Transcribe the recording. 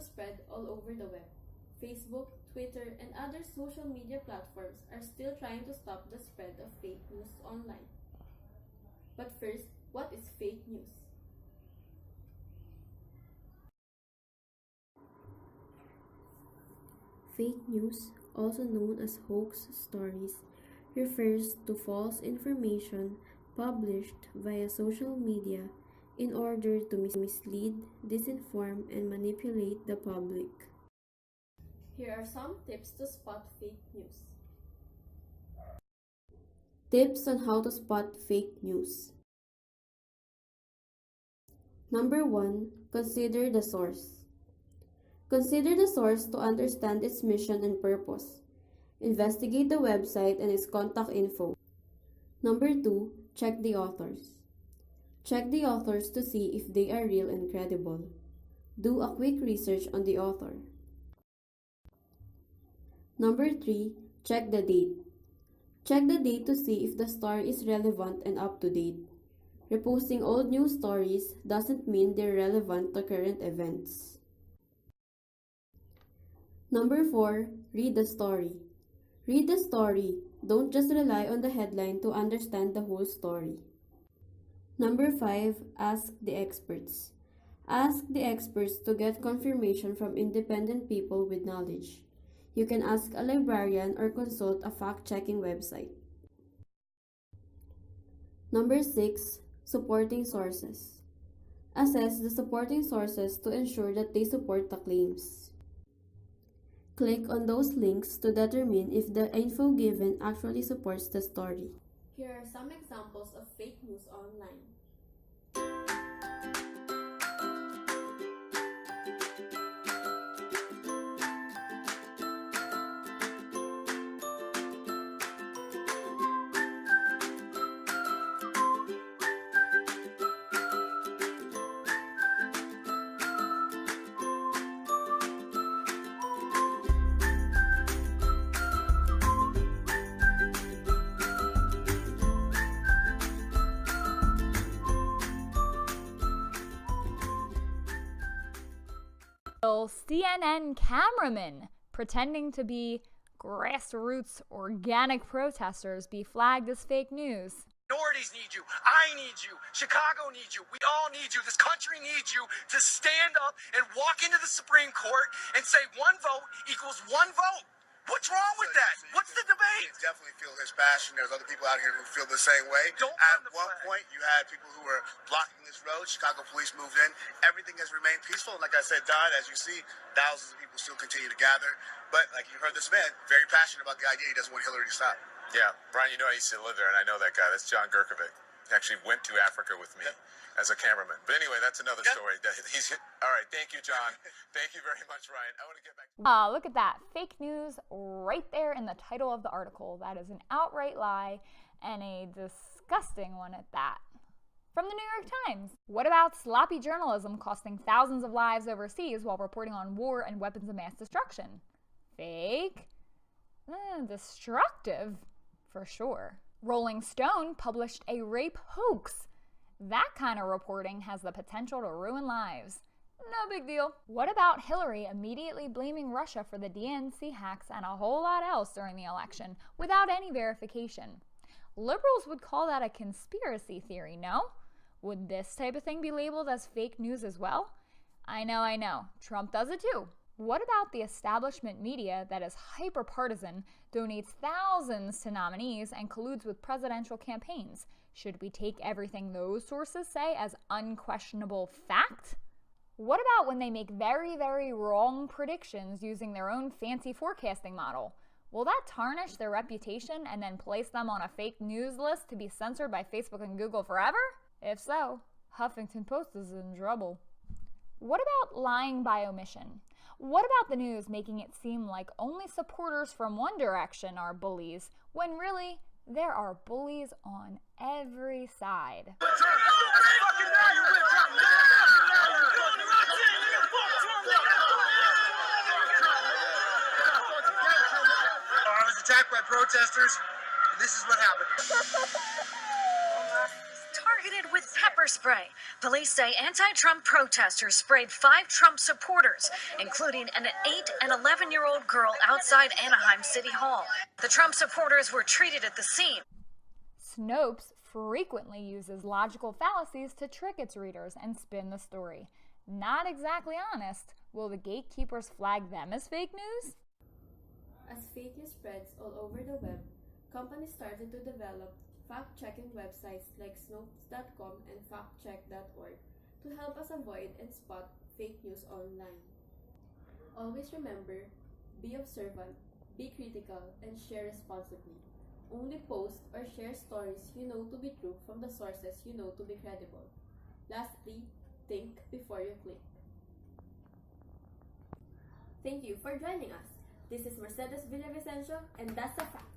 spread all over the web. Facebook, Twitter, and other social media platforms are still trying to stop the spread of fake news online. But first, what is fake news? Fake news, also known as hoax stories, refers to false information published via social media in order to mislead, disinform, and manipulate the public. Here are some tips to spot fake news. Tips on how to spot fake news. Number 1. Consider the source. Consider the source to understand its mission and purpose. Investigate the website and its contact info. Number 2. Check the authors. Check the authors to see if they are real and credible. Do a quick research on the author. Number 3. Check the date. Check the date to see if the story is relevant and up to date. Reposting old news stories doesn't mean they're relevant to current events. Number 4. Read the story. Read the story. Don't just rely on the headline to understand the whole story. Number 5. Ask the experts. Ask the experts to get confirmation from independent people with knowledge. You can ask a librarian or consult a fact-checking website. Number 6. Supporting sources. Assess the supporting sources to ensure that they support the claims. Click on those links to determine if the info given actually supports the story. Here are some examples of fake news online. CNN cameraman pretending to be grassroots organic protesters be flagged as fake news. Minorities need you. I need you. Chicago needs you. We all need you. This country needs you to stand up and walk into the Supreme Court and say one vote equals one vote. What's wrong with that? What's the debate? You definitely feel his passion. There's other people out here who feel the same way. At one point, you had people who were blocking this road. Chicago police moved in. Everything has remained peaceful. And like I said, Don, as you see, thousands of people still continue to gather. But like you heard this man, very passionate about the idea. He doesn't want Hillary to stop. Yeah, Brian, you know I used to live there, and I know that guy. That's John Gurkovic. He actually went to Africa with me as a cameraman. But anyway, that's another story. All right, thank you, John. Thank you very much, Ryan. I want to get back. Look at that. Fake news right there in the title of the article. That is an outright lie, and a disgusting one at that. From the New York Times. What about sloppy journalism costing thousands of lives overseas while reporting on war and weapons of mass destruction? Fake? Destructive, for sure. Rolling Stone published a rape hoax. That kind of reporting has the potential to ruin lives. No big deal. What about Hillary immediately blaming Russia for the DNC hacks and a whole lot else during the election without any verification? Liberals would call that a conspiracy theory, no? Would this type of thing be labeled as fake news as well? I know. Trump does it too. What about the establishment media that is hyper-partisan, donates thousands to nominees, and colludes with presidential campaigns? Should we take everything those sources say as unquestionable fact? What about when they make very, very wrong predictions using their own fancy forecasting model? Will that tarnish their reputation and then place them on a fake news list to be censored by Facebook and Google forever? If so, Huffington Post is in trouble. What about lying by omission? What about the news making it seem like only supporters from one direction are bullies, when really, there are bullies on every side? I was attacked by protesters, and this is what happened. targeted with pepper spray. Police say anti-Trump protesters sprayed 5 Trump supporters, including an 8 and 11-year-old girl outside Anaheim City Hall. The Trump supporters were treated at the scene. Snopes frequently uses logical fallacies to trick its readers and spin the story. Not exactly honest. Will the gatekeepers flag them as fake news? As fake news spreads all over the web, companies started to develop fact-checking websites like Snopes.com and factcheck.org to help us avoid and spot fake news online. Always remember, be observant, be critical, and share responsibly. Only post or share stories you know to be true from the sources you know to be credible. Lastly, think before you click. Thank you for joining us. This is Mercedes Villavicencio, and that's a fact.